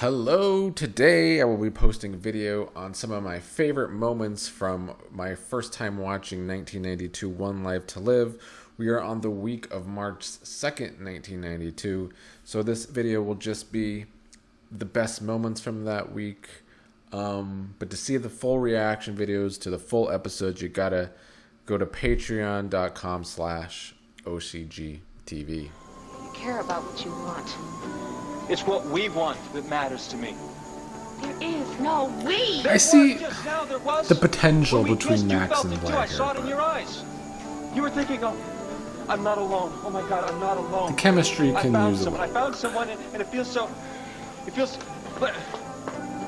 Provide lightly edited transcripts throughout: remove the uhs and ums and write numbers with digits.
Hello, today I will be posting a video on some of my favorite moments from my first time watching 1992 One Life to Live. We are on the week of March 2nd, 1992, so this video will just be the best moments from that week. But to see the full reaction videos to the full episodes, you gotta go to patreon.com/OCGTV. You care about what you want. It's what we want that matters to me. There is no we. I see There was. the potential When we between kissed, you Max felt and it too. Blair. I saw it in your eyes. You were thinking, oh, I'm not alone. Oh my God, I'm not alone. The chemistry can use a I little. found someone, and it feels so. But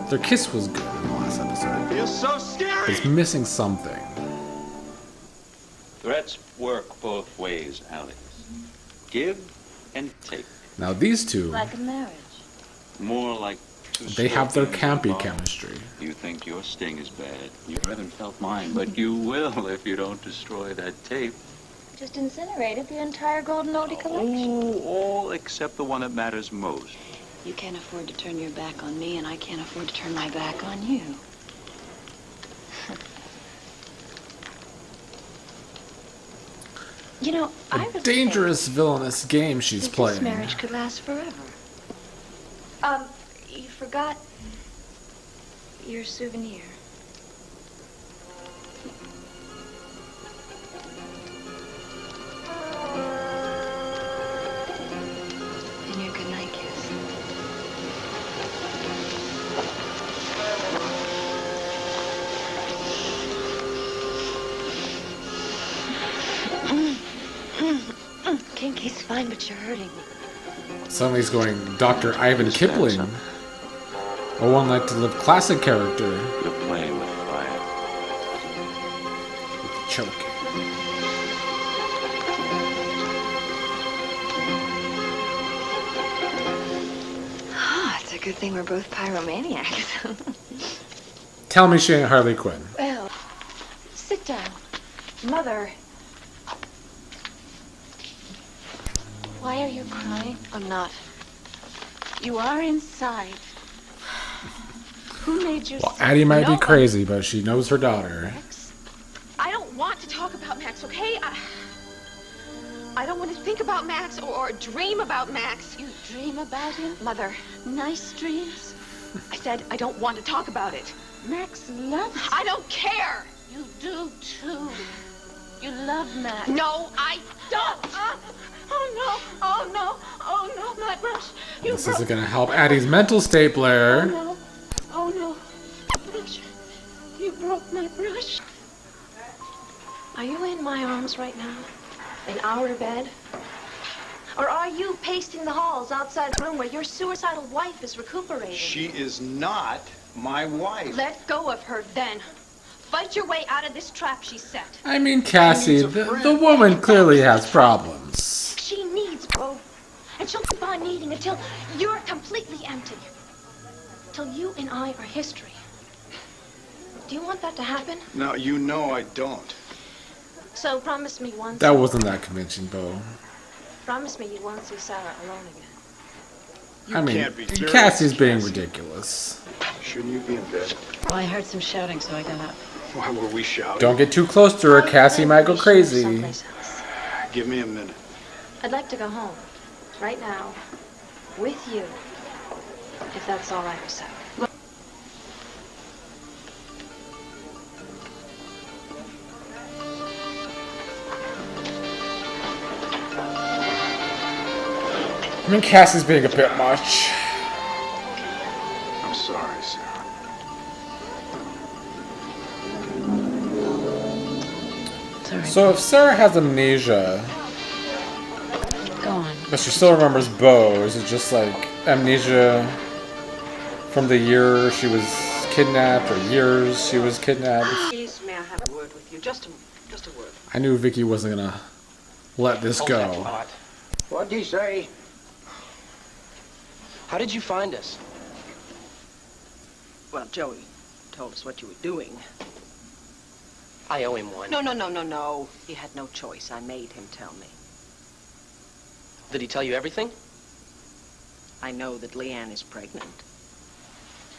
Their kiss was good in the last episode. it feels so But scary. it's missing something. Threats work both ways, Alex. Give and take. Now these two, Like a marriage. More like two they have their scorpions campy involved. chemistry. You think your sting is bad. You haven't felt mine, but you will if you don't destroy that tape. Just incinerated the entire Golden Oldie collection. Oh, all except the one that matters most. You can't afford to turn your back on me, and I can't afford to turn my back on you. You know, I A really dangerous, villainous game she's think playing. this marriage could last forever. You forgot your souvenir. And your goodnight kiss. Kinky's fine, but you're hurting me. Suddenly he's going Dr. Ivan Kipling, a One Life to Live classic character. You're playing with fire. Choke. Ah, it's a good thing we're both pyromaniacs. Tell me she ain't Harley Quinn. Well, sit down. Mother. Why are you crying? I'm not. You are inside. Who made you Well, sick? Addie might be Nobody. crazy, but she knows her daughter. Max? I don't want to talk about Max, okay? I don't want to think about Max or dream about Max. You dream about him? Mother, nice dreams? I said I don't want to talk about it. Max loves you. I don't care. You do, too. You love Max. No, I don't. Oh, no. Oh, no. Oh, no, my brush. You This broke. isn't gonna help Addie's mental state, Oh, Blair. no. Oh, no. Brush. You broke my brush. Are you in my arms right now? In our bed? Or are you pacing the halls outside the room where your suicidal wife is recuperating? She is not my wife. Let go of her then. Fight your way out of this trap she set. I mean, Cassie, the woman clearly has problems. She needs both. And she'll keep on needing until you're completely empty. Till you and I are history. Do you want that to happen? No, you know I don't. So promise me once. That wasn't that convincing, Bo. Promise me you won't see Sarah alone again. I mean, can't be serious, Cassie's being Cassie. ridiculous. Shouldn't you be in bed? Well, I heard some shouting, so I got up. Why were we shouting? Don't get too close to her. Cassie might go crazy. Someplace else. Give me a minute. I'd like to go home. Right now. With you. If that's all right with Sarah. I mean, Cassie's being a bit much. I'm sorry, Sarah. It's all right. So if Sarah has amnesia, Go on. but she still remembers Bo, is it just like amnesia from the year she was kidnapped or years she was kidnapped? Please, may I have a word with you? Just a word. I knew Viki wasn't gonna let this go. What'd you say? How did you find us? Well, Joey told us what you were doing. I owe him one. No. He had no choice. I made him tell me. Did he tell you everything? I know that Leanne is pregnant.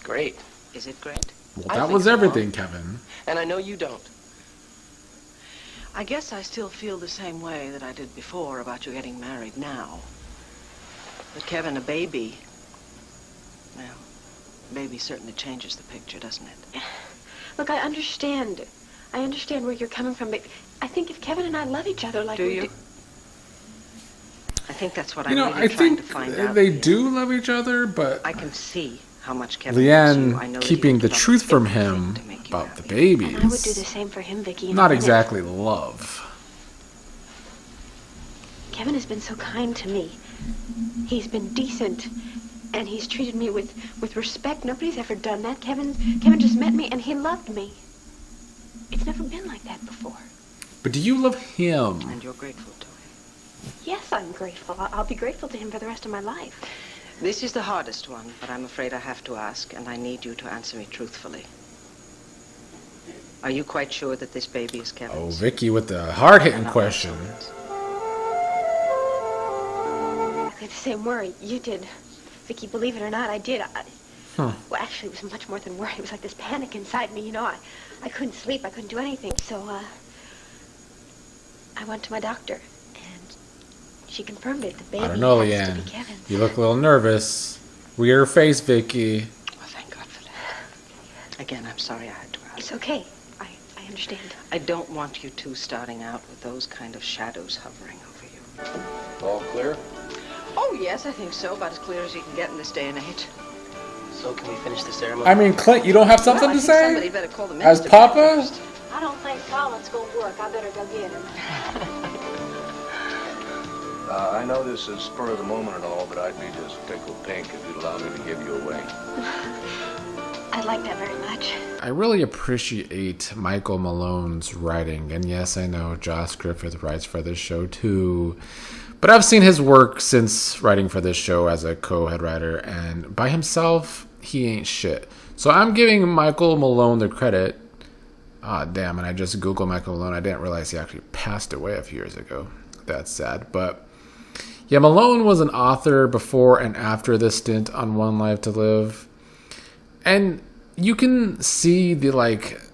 great. Is it great? Well, I that think was so. everything, Kevin. And I know you don't. I guess I still feel the same way that I did before about you getting married now. But Kevin, a baby, well, baby certainly changes the picture, doesn't it? Look, I understand. I understand where you're coming from, but I think if Kevin and I love each other like Do we you? do... I think that's what You I'm know, really I trying think to find out. they Leanne. do love each other, but I can see how much Kevin loves you. I know Leanne that keeping he the would give truth up from everything him to make you about the happy. babies. And I would do the same for him, Viki. Not exactly love. Kevin has been so kind to me. He's been decent, and he's treated me with respect. Nobody's ever done that. Kevin just met me, and he loved me. It's never been like that before. But do you love him? And you're grateful to him. Yes, I'm grateful. I'll be grateful to him for the rest of my life. This is the hardest one, but I'm afraid I have to ask, and I need you to answer me truthfully. Are you quite sure that this baby is Oh, Kevin's? Viki with the hard-hitting question. I had the same worry you did. Viki, believe it or not, I did. Well, actually, it was much more than worry. It was like this panic inside me, you know. I couldn't sleep. I couldn't do anything. So, I went to my doctor, and she confirmed it. The baby I don't know, has to Leanne. be Kevin's. You look a little nervous. Weird face, Viki. Well, thank God for that. Again, I'm sorry I had to ask. It's okay. I understand. I don't want you two starting out with those kind of shadows hovering over you. All clear? Oh, yes, I think so. About as clear as you can get in this day and age. So can we finish the ceremony? I mean, Clint, you don't have something Well, I to think say? somebody better call the As minister Papa? first. I don't think Colin's going to work. I better go get him. I know this is spur of the moment and all, but I'd be just tickled pink if you'd allow me to give you away. I'd like that very much. I really appreciate Michael Malone's writing. And yes, I know Josh Griffith writes for this show too. But I've seen his work since writing for this show as a co-head writer. And by himself, he ain't shit. So I'm giving Michael Malone the credit. Ah, damn, and I just Googled Michael Malone. I didn't realize he actually passed away a few years ago. That's sad. But yeah, Malone was an author before and after this stint on One Life to Live. And you can see the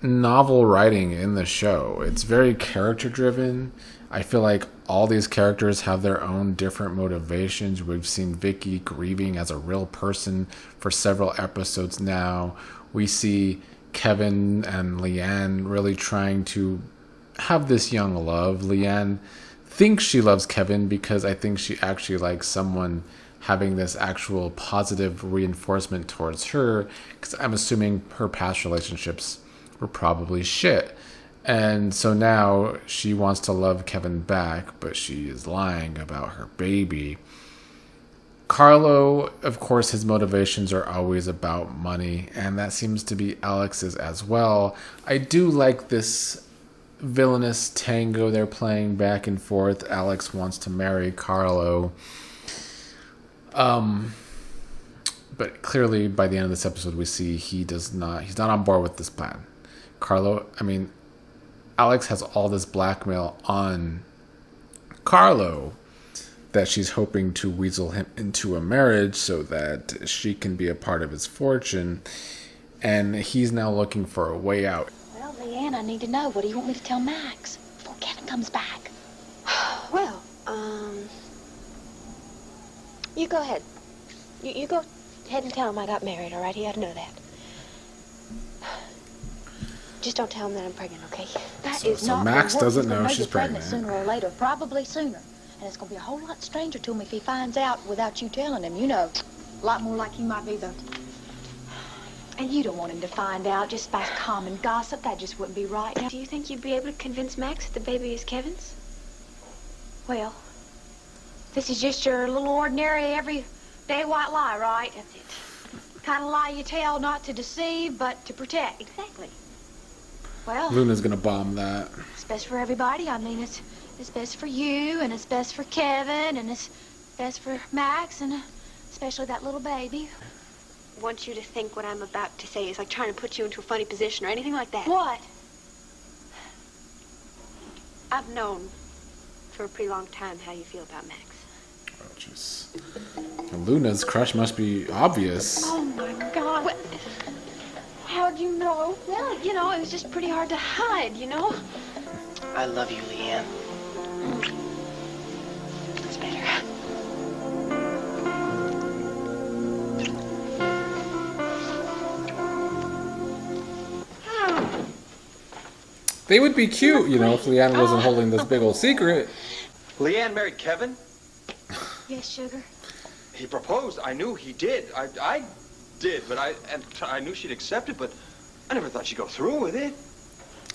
novel writing in the show. It's very character driven. I feel like all these characters have their own different motivations. We've seen Viki grieving as a real person for several episodes now. We see Kevin and Leanne really trying to have this young love. Leanne thinks she loves Kevin because I think she actually likes someone having this actual positive reinforcement towards her, because I'm assuming her past relationships were probably shit. And so now she wants to love Kevin back, but she is lying about her baby. Carlo, of course, his motivations are always about money, and that seems to be Alex's as well. I do like this villainous tango they're playing back and forth. Alex wants to marry Carlo. But clearly by the end of this episode we see he's not on board with this plan. Alex has all this blackmail on Carlo that she's hoping to weasel him into a marriage so that she can be a part of his fortune, and he's now looking for a way out. Well, Leanne, I need to know. What do you want me to tell Max before Kevin comes back? Well, you go ahead. You go ahead and tell him I got married, all right? He ought to know that. Just don't tell him that I'm pregnant, okay? That So is not Max gonna work. doesn't He's gonna know make she's you pregnant pregnant. sooner or later, probably sooner. And it's gonna be a whole lot stranger to him if he finds out without you telling him. You know, a lot more like he might be the... And you don't want him to find out just by common gossip. That just wouldn't be right. Do you think you'd be able to convince Max that the baby is Kevin's? Well, this is just your little ordinary, everyday white lie, right? That's it. Kind of lie you tell, not to deceive, but to protect. Exactly. Well, Luna's gonna bomb that. it's best for everybody. I mean, it's best for you, and it's best for Kevin, and it's best for Max, and especially that little baby. I want you to think what I'm about to say is like trying to put you into a funny position or anything like that. What? I've known for a pretty long time how you feel about Max. Just Luna's crush must be obvious. Oh my God. How'd you know? Well, you know, it was just pretty hard to hide, you know? I love you, Leanne. It's better. They would be cute, you know, if Leanne wasn't holding this big old secret. Leanne married Kevin? Yes, sugar. He proposed. I knew he did. I did, but I knew she'd accept it, but I never thought she'd go through with it.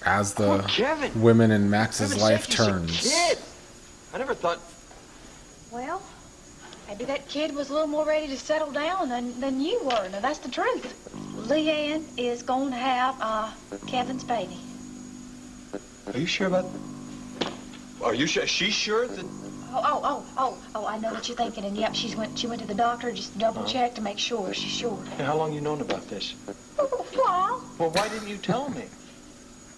As the Poor Kevin. women in Max's Heaven's life sake, he's a turns. kid. I never thought. Well, maybe that kid was a little more ready to settle down than you were. Now, that's the truth. Leanne is going to have Kevin's baby. Are you sure about? Are you sure? She's sure that? Oh, I know what you're thinking. And yep, she went to the doctor, just double check to make sure she's sure. Hey, how long you known about this? Well, Well, why didn't you tell me?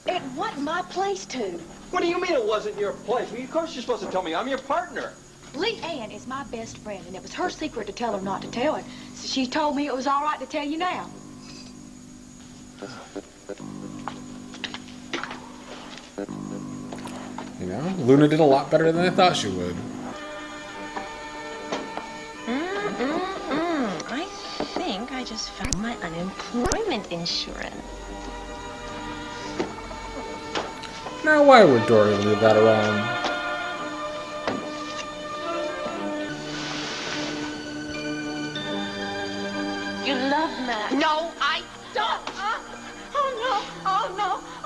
it wasn't my place to. What do you mean it wasn't your place? Well, of course you're supposed to tell me. I'm your partner. Leanne is my best friend, and it was her secret to tell her not to tell it. So she told me it was all right to tell you now. You know, Luna did a lot better than I thought she would. I think I just found my unemployment insurance. Now, why would Dorian leave that around? You love Max. No, I don't.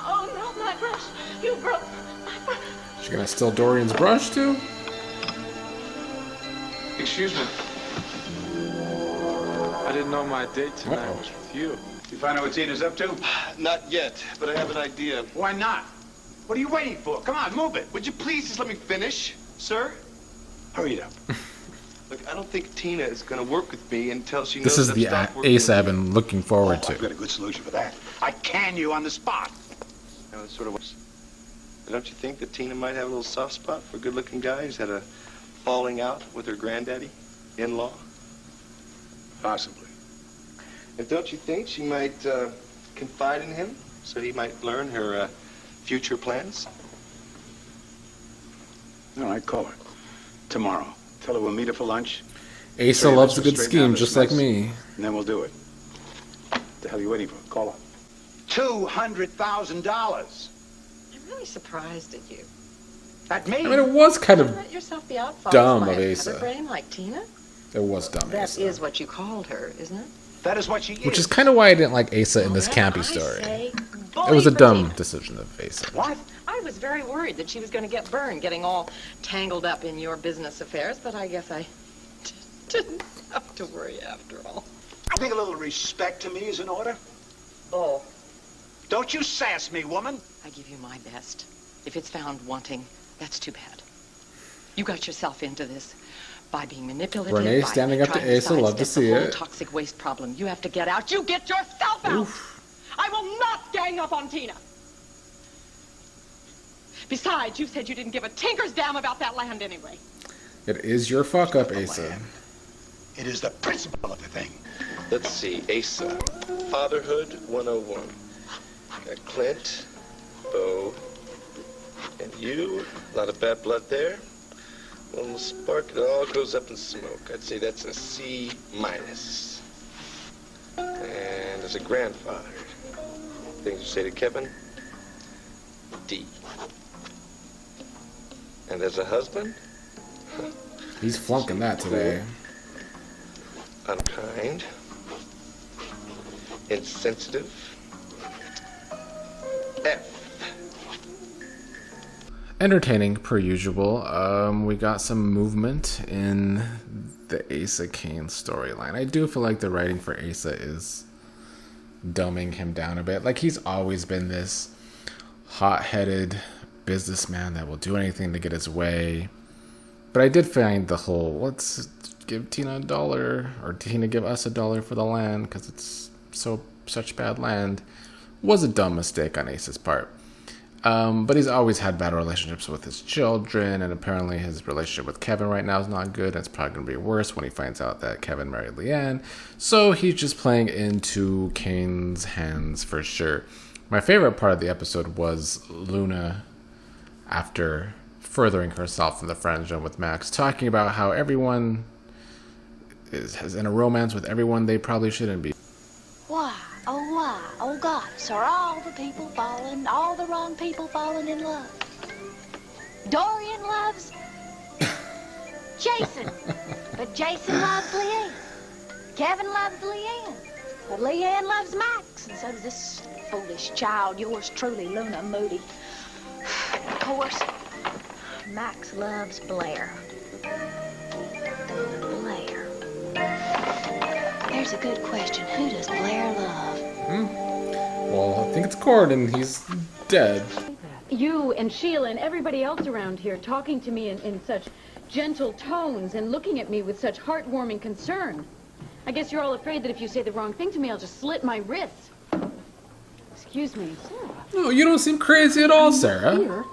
Oh, no, my brush. You broke my brush. She gonna steal Dorian's brush too? Excuse me. I didn't know my date tonight was with you. You find out what Tina's up to? Not yet, but I have an idea. Why not? What are you waiting for? Come on, move it. Would you please just let me finish, sir? Hurry it up. Look, I don't think Tina is going to work with me until she knows This is I've the stopped working Asa I've been looking forward I've to. got a good solution for that. I can you on the spot. You know, it sort of was. Don't you think that Tina might have a little soft spot for a good-looking guy who's had a falling out with her granddaddy, in-law? Possibly. And don't you think she might confide in him so he might learn her future plans? All right, call her. Tomorrow. Tell her we'll meet her for lunch. Asa loves a good scheme, just like me. And then we'll do it. What the hell are you waiting for? Call her. $200,000. I'm really surprised at you. At me? I mean, it was kind of Let yourself be outfoxed dumb by of a Asa. brain like Tina. It was dumb, That Asa. is what you called her, isn't it? That is what she is. Which is kind of why I didn't like Asa in this Well, campy then story. I say, It was a bully for dumb Tina. decision of Asa. What? I was very worried that she was going to get burned, getting all tangled up in your business affairs, but I guess I didn't have to worry after all. I think a little respect to me is in order. Oh, Don't you sass me, woman. I give you my best. If it's found wanting, that's too bad. You got yourself into this by being manipulative. Renee by standing up to trying Asa, love to sidestep see the whole it. toxic waste problem. You have to get out. You get yourself out. I will not gang up on Tina. Besides, you said you didn't give a tinker's damn about that land anyway. It is your fuck up, Asa. It is the principle of the thing. Let's see, Asa. Fatherhood 101. Got Clint, Bo, and you. A lot of bad blood there. One little spark, it all goes up in smoke. I'd say that's a C minus. And as a grandfather, things you say to Kevin, D. And as a husband, He's flunking that today. unkind, insensitive, F. Entertaining per usual. We got some movement in the Asa Cain storyline. I do feel like the writing for Asa is dumbing him down a bit. Like, he's always been this hot-headed businessman that will do anything to get his way. But I did find the whole, let's give Tina $1, or Tina give us $1 for the land because it's such bad land, was a dumb mistake on Asa's part. But he's always had bad relationships with his children, and apparently his relationship with Kevin right now is not good. And it's probably going to be worse when he finds out that Kevin married Leanne. So he's just playing into Cain's hands for sure. My favorite part of the episode was Luna, after furthering herself in the friend zone with Max, talking about how everyone is in a romance with everyone they probably shouldn't be. Why, oh goddess, are all the wrong people falling in love? Dorian loves Jason, but Jason loves Leanne. Kevin loves Leanne, but Leanne loves Max, and so does this foolish child, yours truly, Luna Moody. Of course, Max loves Blair. Blair. There's a good question. Who does Blair love? Well, I think it's Gordon. He's dead. You and Sheila and everybody else around here talking to me in such gentle tones and looking at me with such heartwarming concern. I guess you're all afraid that if you say the wrong thing to me, I'll just slit my wrists. Excuse me, Sarah. No, you don't seem crazy at all, Sarah. Here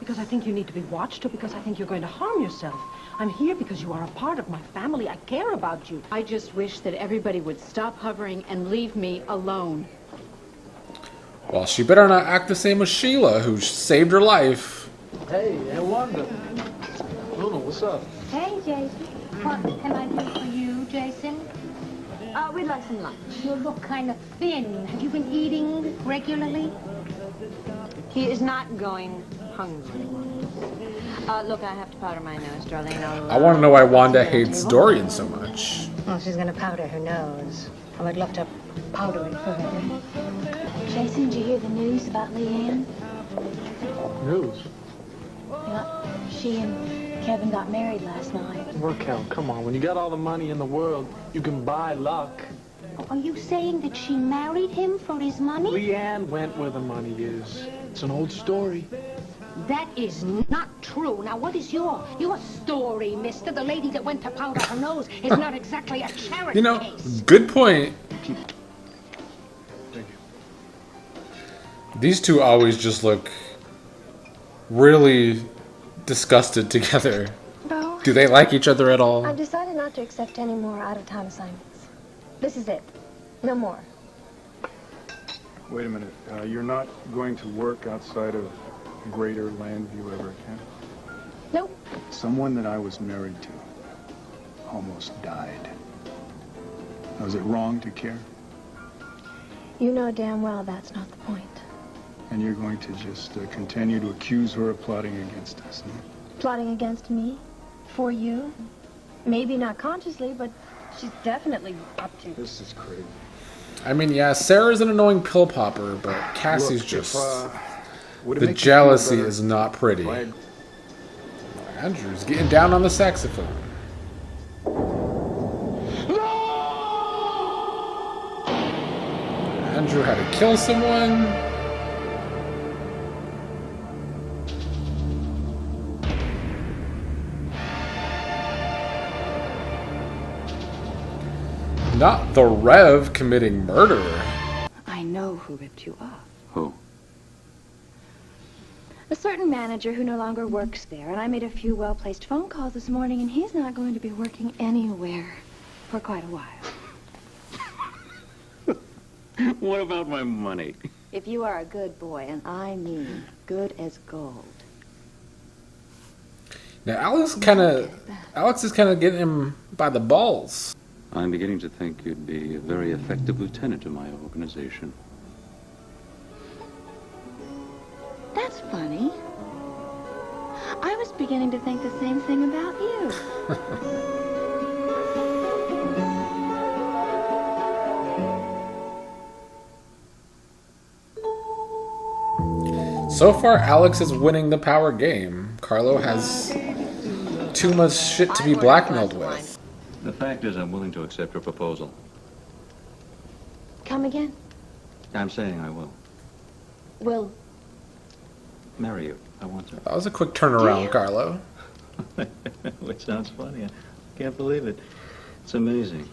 because I think you need to be watched, or because I think you're going to harm yourself. I'm here because you are a part of my family. I care about you. I just wish that everybody would stop hovering and leave me alone. Well, she better not act the same as Sheila, who saved her life. Hey, Wanda. Luna, what's up? Hey, Jason. What can I do for you, Jason? We'd like some lunch. You look kind of thin. Have you been eating regularly? He is not going hungry. Look, I have to powder my nose, darling. I want to know why Wanda hates Dorian so much. Well, she's going to powder her nose. I would love to powder it for her. Jason, did you hear the news about Leanne? News? Yeah, she and Kevin got married last night. Raquel, come on. When you got all the money in the world, you can buy luck. Are you saying that she married him for his money? Leanne went where the money is. It's an old story. That is not true. Now, what is your story, mister? The lady that went to powder her nose is not exactly a charity case. Good point. Thank you. These two always just look really disgusted together. No. Do they like each other at all? I've decided not to accept any more out-of-town assignments. This is it. No more. Wait a minute. You're not going to work outside of Greater Landview ever again? Nope. Someone that I was married to almost died. Now, is it wrong to care? You know damn well that's not the point. And you're going to just continue to accuse her of plotting against us, huh? Plotting against me? For you? Maybe not consciously, but she's definitely up to. This is crazy. I mean, yeah, Sarah's an annoying pill popper, but Cassie's Look, just... would it the make you jealousy feel better is not pretty. if I- Andrew's getting down on the saxophone. Andrew had to kill someone. Not the Rev committing murder. I know who ripped you off. Who? A certain manager who no longer works there, and I made a few well-placed phone calls this morning, and he's not going to be working anywhere for quite a while. What about my money? If you are a good boy, and I mean good as gold. Now Alex is kind of getting him by the balls. I'm beginning to think you'd be a very effective lieutenant in my organization. That's funny. I was beginning to think the same thing about you. So far, Alex is winning the power game. Carlo has too much shit to be blackmailed with. The fact is, I'm willing to accept your proposal. Come again? I'm saying I will. Will Marry you. I want to. That was a quick turnaround, Carlo. Which sounds funny. I can't believe it. It's amazing.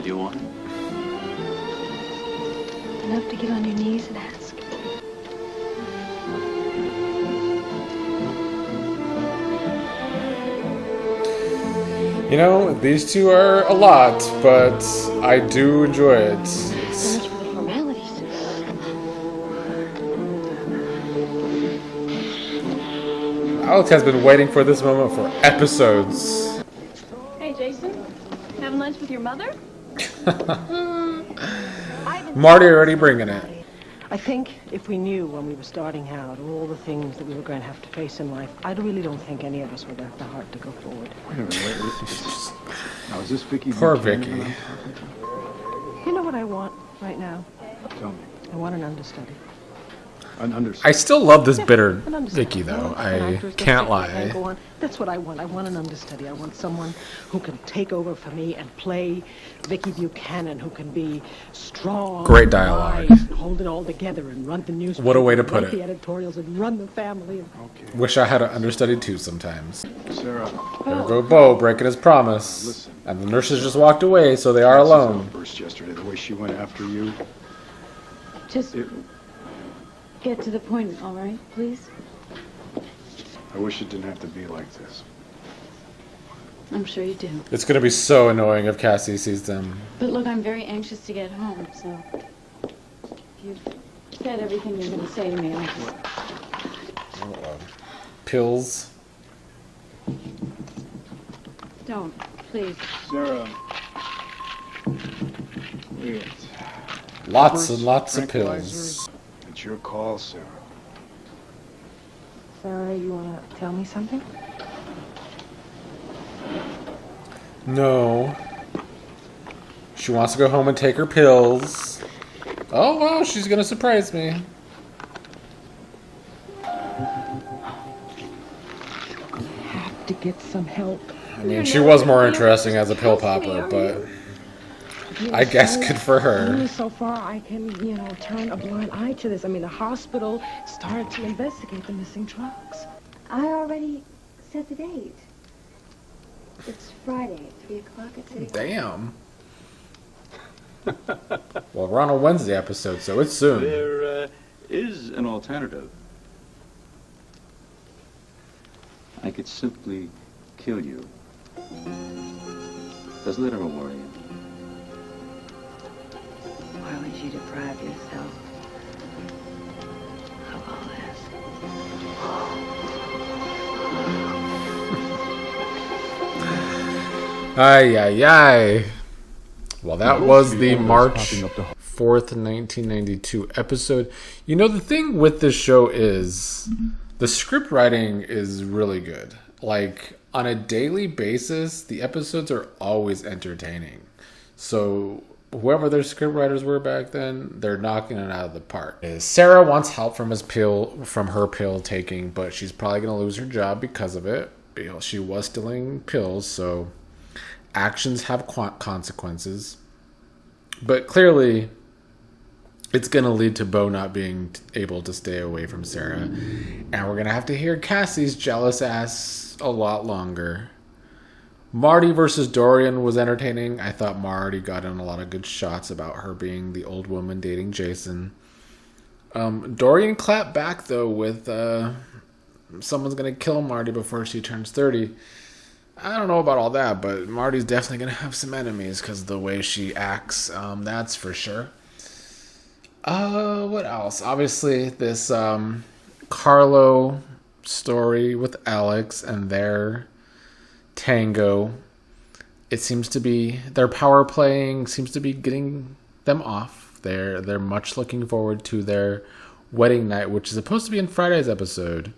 do you want? Enough to get on your knees and ask. You know, these two are a lot, but I do enjoy it. So much for the formalities. Alex has been waiting for this moment for episodes. Hey, Jason. Having lunch with your mother? Marty already bringing it. I think if we knew when we were starting out all the things that we were going to have to face in life, I really don't think any of us would have the heart to go forward. Wait a minute. Now, is this Viki? Poor Buchanan? Viki. You know what I want right now? Tell me. I want an understudy. An understudy. I still love this bitter An understudy. Viki, though. An I actress, can't let's say, lie. go on. That's what I want. I want an understudy. I want someone who can take over for me and play Viki Buchanan, who can be strong. Great dialogue. wise, hold it all together and run the newspaper. What a way to put write it. the editorials and run the family. Okay. Wish I had an understudy too sometimes. Sarah. There go Bo breaking his promise. Listen. And the nurses just walked away, so they are alone. Burst yesterday, the way she went after you. Just get to the point, all right, please? I wish it didn't have to be like this. I'm sure you do. It's going to be so annoying if Cassie sees them. But look, I'm very anxious to get home, so if you've said everything you're going to say to me, I'll just... Pills. Don't, please. Sarah. Wait. Lots and lots of Tranquilizers? pills. It's your call, Sarah. Sarah, you want to tell me something? No. She wants to go home and take her pills. Oh, wow, she's going to surprise me. Have to get some help. I mean, she was more interesting as a pill popper, but I guess good for her. Only so far I can, turn a blind eye to this. I mean, the hospital started to investigate the missing drugs. I already set the date. It's Friday, 3 o'clock at City Hall. Damn. Well, we're on a Wednesday episode, so it's soon. There is an alternative. I could simply kill you. Does that ever worry you? Why would you deprive yourself of all this? Ay, ay, ay. Well, that was the March 4th, 1992 episode. You know, the thing with this show is the script writing is really good. Like, on a daily basis, the episodes are always entertaining. So, whoever their script writers were back then, they're knocking it out of the park. Sarah wants help from her pill taking, but she's probably going to lose her job because of it. She was stealing pills, so actions have consequences. But clearly, it's going to lead to Bo not being able to stay away from Sarah. And we're going to have to hear Cassie's jealous ass a lot longer. Marty versus Dorian was entertaining. I thought Marty got in a lot of good shots about her being the old woman dating Jason. Dorian clapped back, though, with someone's going to kill Marty before she turns 30. I don't know about all that, but Marty's definitely going to have some enemies because of the way she acts. That's for sure. What else? Obviously, this Carlo story with Alex and their tango. It seems to be their power playing seems to be getting them off. They're much looking forward to their wedding night, which is supposed to be in Friday's episode.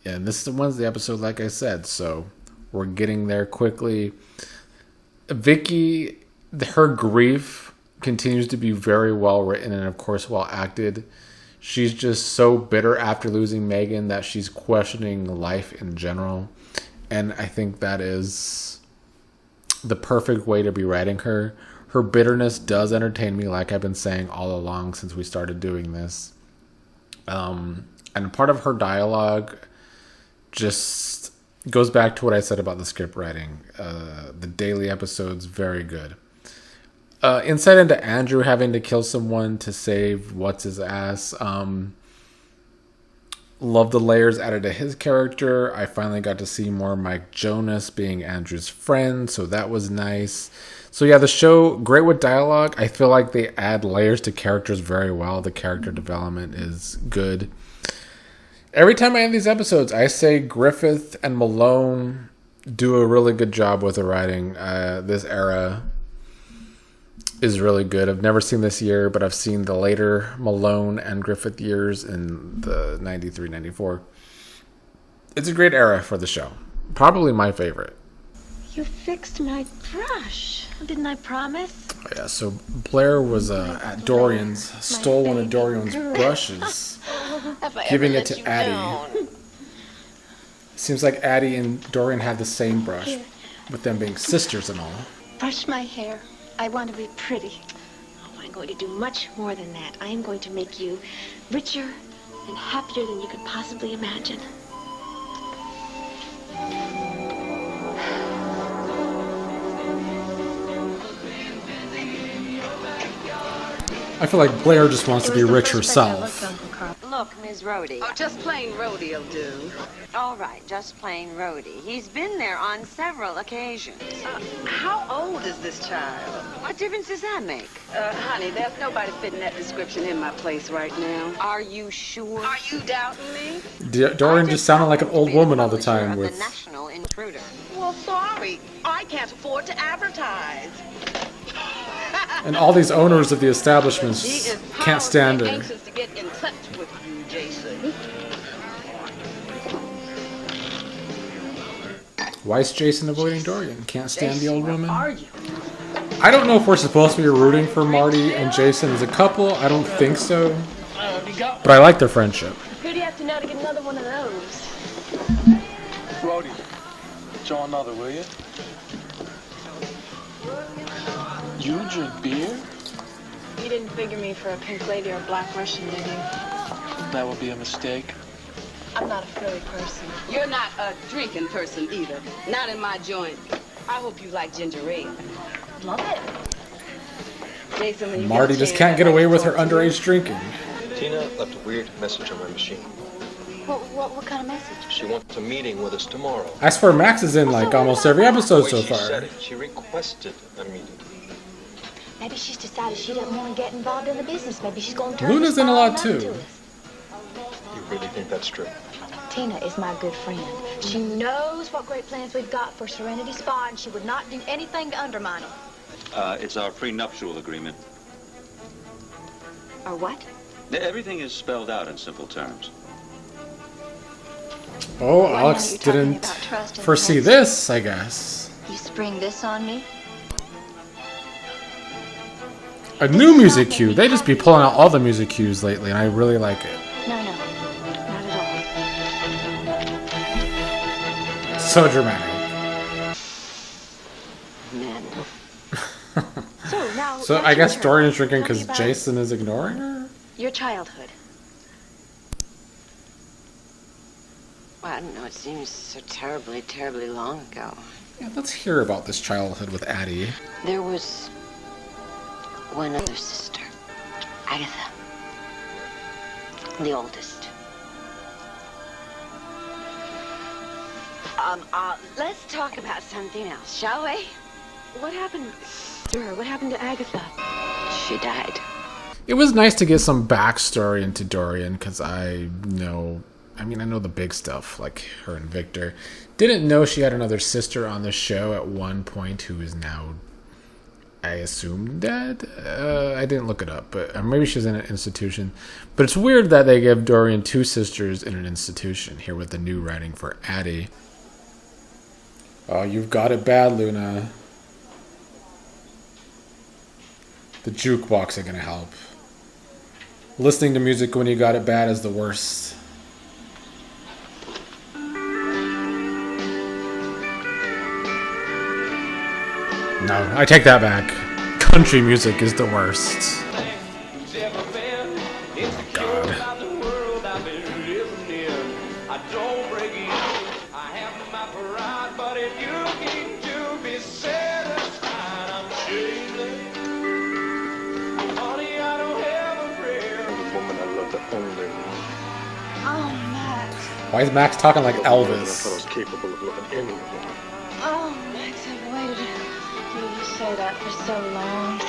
And this is the Wednesday episode, like I said, so we're getting there quickly. Viki, her grief continues to be very well written and, of course, well acted. She's just so bitter after losing Megan that she's questioning life in general. And I think that is the perfect way to be writing her. Her bitterness does entertain me, like I've been saying all along since we started doing this. And part of her dialogue just goes back to what I said about the script writing. The daily episodes, very good. Insight into Andrew having to kill someone to save what's his ass. Love the layers added to his character. I finally got to see more Mike Jonas being Andrew's friend, so that was nice. So yeah, the show, great with dialogue. I feel like they add layers to characters very well. The character development is good. Every time I end these episodes, I say Griffith and Malone do a really good job with the writing. This era is really good. I've never seen this year, but I've seen the later Malone and Griffith years in the 93, 94. It's a great era for the show. Probably my favorite. You fixed my brush. Didn't I promise? Oh, yeah, so Blair was at Dorian's, stole one of Dorian's brushes, giving it to Addie. Seems like Addie and Dorian had the same brush, with them being sisters and all. Brush my hair. I want to be pretty. Oh, I'm going to do much more than that. I am going to make you richer and happier than you could possibly imagine. I feel like Blair just wants to be rich herself. Look, Ms. Rhodey. Oh, just plain Rhodey will do. All right, just plain Rhodey. He's been there on several occasions. How old is this child? What difference does that make? Honey, there's nobody fitting that description in my place right now. Are you sure? Are you doubting me? Dorian just sounded like an old woman all the time with... The national intruder. Well, sorry. I can't afford to advertise. And all these owners of the establishments can't stand her. Anxious to get in touch with you, Jason. Why is Jason avoiding Dorian? Can't stand the old woman? Are you? I don't know if we're supposed to be rooting for Marty and Jason as a couple. I don't think so. But I like their friendship. Who do you have to know to get another one of those? Rhodey, draw another, will you? You drink beer? You didn't figure me for a pink lady or a black Russian, did you? That would be a mistake. I'm not a frilly person. You're not a drinking person either. Not in my joint. I hope you like ginger ale. Love it. Jason, when you Marty just can't get away with her underage drinking. Tina left a weird message on my machine. What kind of message? She wants a meeting with us tomorrow. I swear Max is in like almost every episode so She said far. it. She requested a meeting. Maybe she's decided she doesn't want to get involved in the business. Maybe she's going to turn Luna's this in a all lot over too. to us. You really think that's true? Tina is my good friend. She knows what great plans we've got for Serenity Spa, and she would not do anything to undermine them. It's our prenuptial agreement. Or what? Everything is spelled out in simple terms. Oh, Well, Alex you're talking didn't about trust and foresee trust. this, I guess. You spring this on me? A new music cue. They just be pulling out all the music cues lately, and I really like it. No, not at all. So dramatic. Men. Now, So I guess Dorian's drinking because Jason is ignoring her? Your childhood. Well, I don't know. It seems so terribly, terribly long ago. Yeah, let's hear about this childhood with Addie. There was one other sister, Agatha, the oldest. Let's talk about something else, shall we? What happened to her? What happened to Agatha? She died. It was nice to get some backstory into Dorian because I know the big stuff, like her and Victor. Didn't know she had another sister on the show at one point who is now, I assume, dead. I didn't look it up, but maybe she's in an institution. But it's weird that they give Dorian two sisters in an institution here with the new writing for Addie. Oh, you've got it bad, Luna. The jukebox ain't gonna help. Listening to music when you got it bad is the worst. No, I take that back. Country music is the worst. Oh, God. lately. Oh, Max. Why is Max talking like I Elvis? thought I was capable of loving any woman. Oh, Max, I've waited to hear you say that for so long.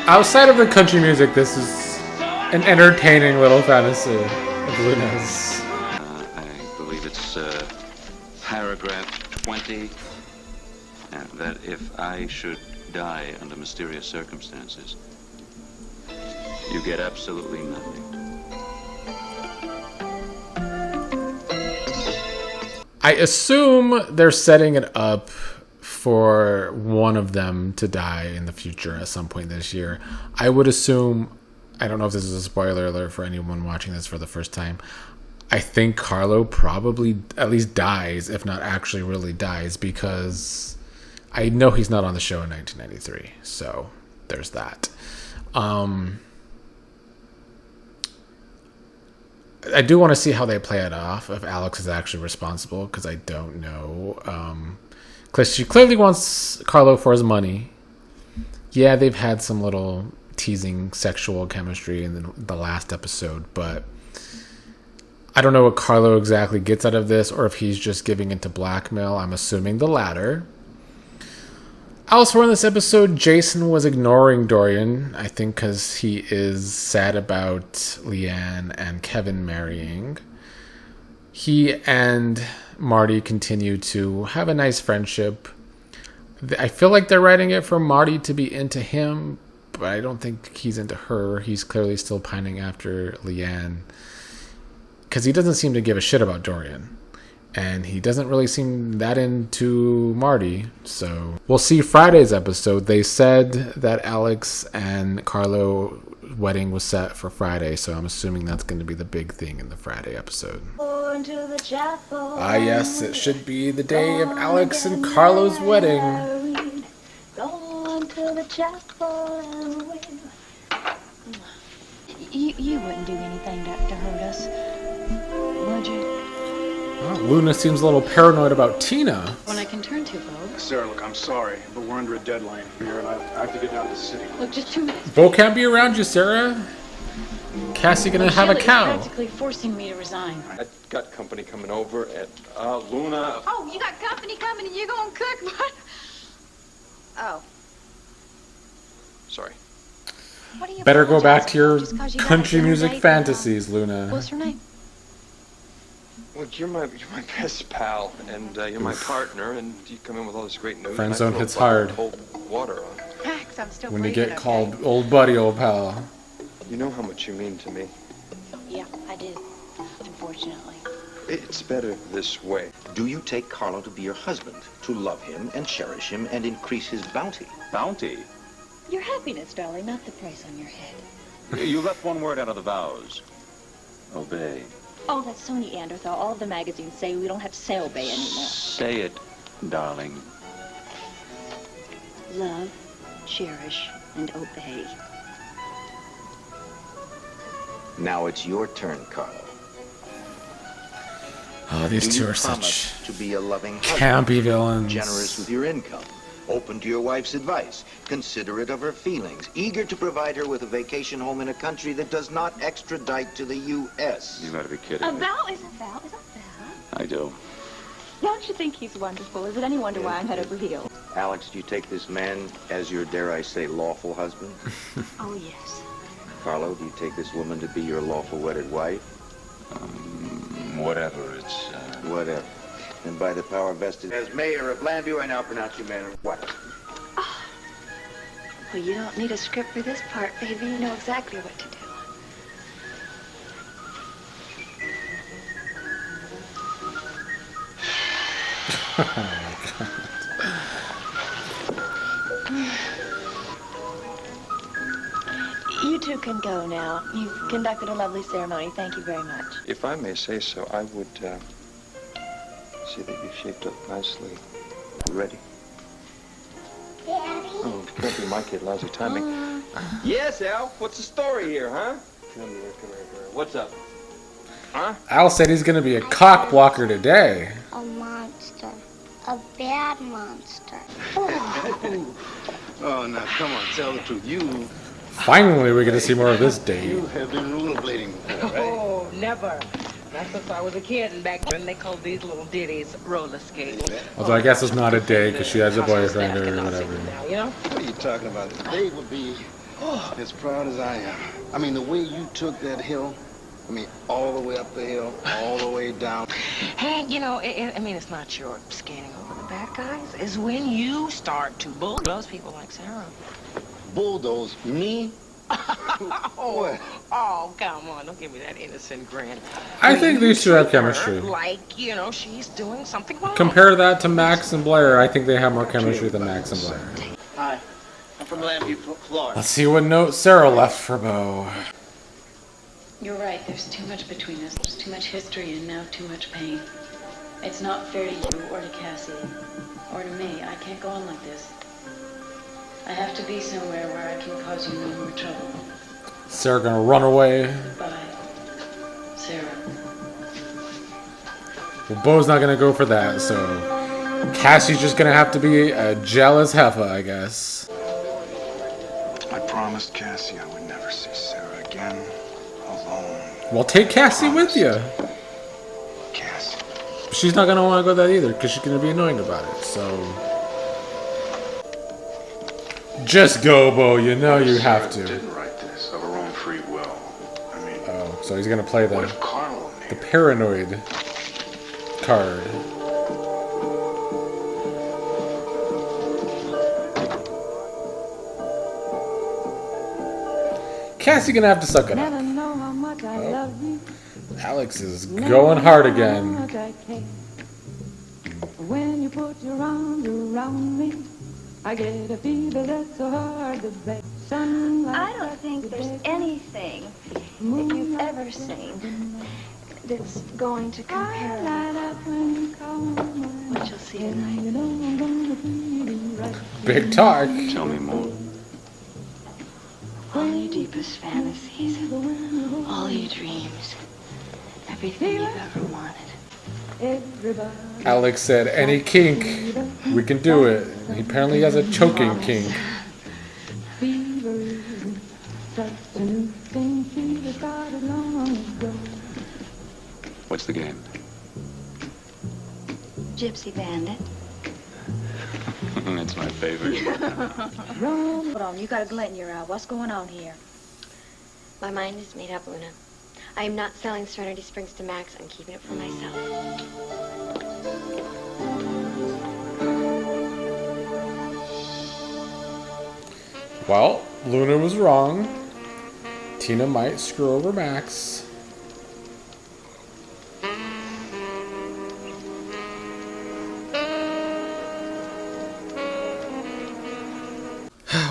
Outside of the country music, this is an entertaining little fantasy of Luna's. I believe it's paragraph 20. That if I should die under mysterious circumstances, you get absolutely nothing. I assume they're setting it up for one of them to die in the future at some point this year. I would assume, I don't know if this is a spoiler alert for anyone watching this for the first time, I think Carlo probably at least dies, if not actually really dies, because I know he's not on the show in 1993, so there's that. I do want to see how they play it off, if Alex is actually responsible, because I don't know. Because she clearly wants Carlo for his money. Yeah, they've had some little teasing sexual chemistry in the last episode, but I don't know what Carlo exactly gets out of this, or if he's just giving into blackmail. I'm assuming the latter. Also in this episode, Jason was ignoring Dorian, I think because he is sad about Leanne and Kevin marrying. He and Marty continue to have a nice friendship. I feel like they're writing it for Marty to be into him, but I don't think he's into her. He's clearly still pining after Leanne, because he doesn't seem to give a shit about Dorian. And he doesn't really seem that into Marty. So we'll see Friday's episode. They said that Alex and Carlo wedding was set for Friday, so I'm assuming that's going to be the big thing in the Friday episode. Ah, yes, it should be the day of Alex and Carlo's wedding. You wouldn't do anything to hurt us, would you? Oh, Luna seems a little paranoid about Tina. When I can turn to, Bo. Sarah, look, I'm sorry, but we're under a deadline here, and I have to get down to the city. Look, just 2 minutes. Bo can't be around you, Sarah. Cassie gonna have a cow. Sheila is practically forcing me to resign. I got company coming over, and Luna. Oh, you got company coming and you're gonna cook? What? Oh. Sorry. What are you Better go back to your apologizing for just 'cause you got country a dinner music date fantasies, Luna. What's her name? Look, you're my best pal, and you're my partner, and you come in with all this great news. Friend and I zone throw hits a bucket hard. of cold water on. Max, I'm still When you breathing, get okay? called old buddy, old pal. You know how much you mean to me. Yeah, I do. Unfortunately. It's better this way. Do you take Carlo to be your husband, to love him and cherish him and increase his bounty? Bounty? Your happiness, darling, not the price on your head. You left one word out of the vows. Obey. Oh, that's so Neanderthal. All of the magazines say we don't have to say obey anymore. Say it, darling. Love, cherish, and obey. Now it's your turn, Carlo. Oh, these Do two you are promise such to be a loving campy husband, villains. generous with your income, open to your wife's advice, considerate of her feelings, eager to provide her with a vacation home in a country that does not extradite to the U.S.? You gotta be kidding A me. vow is a vow is a vow. I do. Don't you think he's wonderful? Is it any wonder why I'm head over heels? Alex, do you take this man as your, dare I say, lawful husband? Oh, yes. Carlo, do you take this woman to be your lawful wedded wife? Whatever, it's... Whatever. And by the power vested as mayor of Landview, I now pronounce you man of what? Oh. Well, you don't need a script for this part, baby. You know exactly what to do. You two can go now. You've conducted a lovely ceremony. Thank you very much. If I may say so, I would see that you've shaped up nicely. You ready? Daddy? Oh, can't be my kid. Lousy timing. Yes, Al? What's the story here, huh? Come here. What's up? Huh? Al said he's gonna be a cock blocker today. A monster. A bad monster. Oh, now, come on, tell the truth. You Finally, we get to see more of this date. You have been rollerblading before, right? Oh, never. Not since I was a kid, and back then they called these little ditties roller skates. Although I guess it's not a date because she has a boyfriend or whatever. You know? What are you talking about? They would be as proud as I am. I mean, the way you took that hill, I mean, all the way up the hill, all the way down. And, you know, I mean, it's not your skating over the bad guys. It's when you start to bulldoze people like Sarah. Bulldoze me? Oh, come on. Don't give me that innocent grin. I think these two have chemistry. Like, you know, she's doing something wrong. Compare that to Max and Blair. I think they have more chemistry than Max and Blair. Hi, I'm from Lambview, Florida. Let's see what note Sarah left for Bo. You're right. There's too much between us. There's too much history and now too much pain. It's not fair to you or to Cassie or to me. I can't go on like this. I have to be somewhere where I can cause you no more trouble. Sarah gonna run away. Goodbye, Sarah. Well, Bo's not gonna go for that, so Cassie's just gonna have to be a jealous heifer, I guess. I promised Cassie I would never see Sarah again alone. Well, take Cassie with you. Cassie. She's not gonna want to go that either because she's gonna be annoying about it. So just go, Bo. You know you have to. Didn't write this of her own free will. I mean, oh, so he's gonna play the Carlo paranoid card. Cassie gonna have to suck it up. Oh. Alex is going hard again. When you put your arms around me, I get a fever that's so hard to bear. I don't think there's anything that you've ever seen that's going to compare what you'll see tonight. Big talk. Tell me more. All your deepest fantasies, all your dreams, everything you've ever wanted. Alex said, any kink, we can do it. He apparently has a choking kink. What's the game? Gypsy Bandit. It's my favorite. Hold on, you got a glint in your eye. What's going on here? My mind is made up, Luna. I am not selling Serenity Springs to Max. I'm keeping it for myself. Well, Luna was wrong. Tina might screw over Max.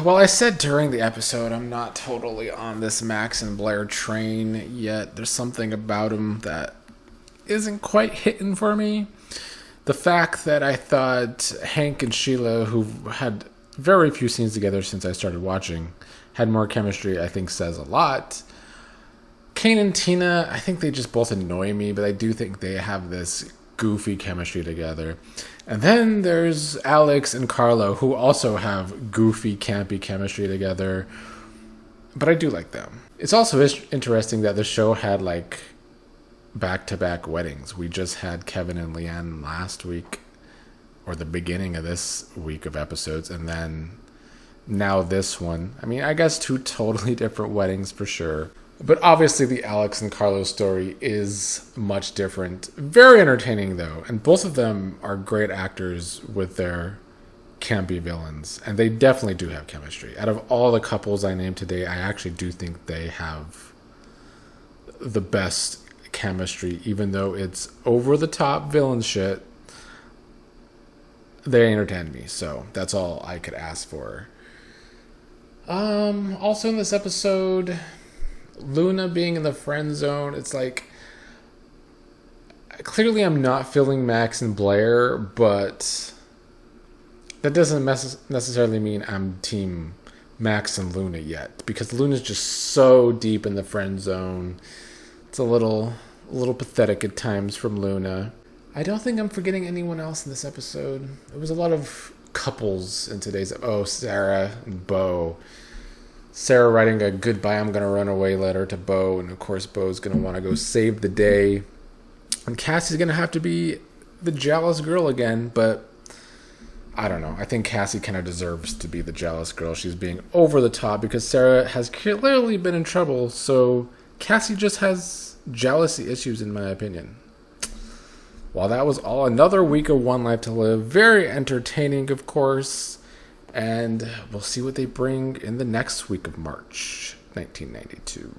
Well, I said during the episode I'm not totally on this Max and Blair train yet. There's something about him that isn't quite hitting for me. The fact that I thought Hank and Sheila, who had very few scenes together since I started watching, had more chemistry, I think says a lot. Cain and Tina, I think they just both annoy me, but I do think they have this goofy chemistry together. And then there's Alex and Carlo, who also have goofy, campy chemistry together. But I do like them. It's also interesting that the show had like back-to-back weddings. We just had Kevin and Leanne last week, or the beginning of this week of episodes, and then now this one. I mean, I guess two totally different weddings for sure. But obviously the Alex and Carlos story is much different. Very entertaining though, and both of them are great actors with their campy villains, and they definitely do have chemistry. Out of all the couples I named today, I actually do think they have the best chemistry, even though it's over-the-top villain shit. They entertained me, so that's all I could ask for. Also in this episode, Luna being in the friend zone, it's like, clearly I'm not feeling Max and Blair, but that doesn't necessarily mean I'm team Max and Luna yet, because Luna's just so deep in the friend zone. It's a little pathetic at times from Luna. I don't think I'm forgetting anyone else in this episode. It was a lot of couples in today's... Oh, Sarah and Beau. Sarah writing a goodbye, I'm going to run away letter to Beau. And, of course, Beau's going to want to go save the day. And Cassie's going to have to be the jealous girl again. But I don't know. I think Cassie kind of deserves to be the jealous girl. She's being over the top because Sarah has clearly been in trouble. So Cassie just has jealousy issues, in my opinion. Well, that was all. Another week of One Life to Live. Very entertaining, of course. And we'll see what they bring in the next week of March 1992.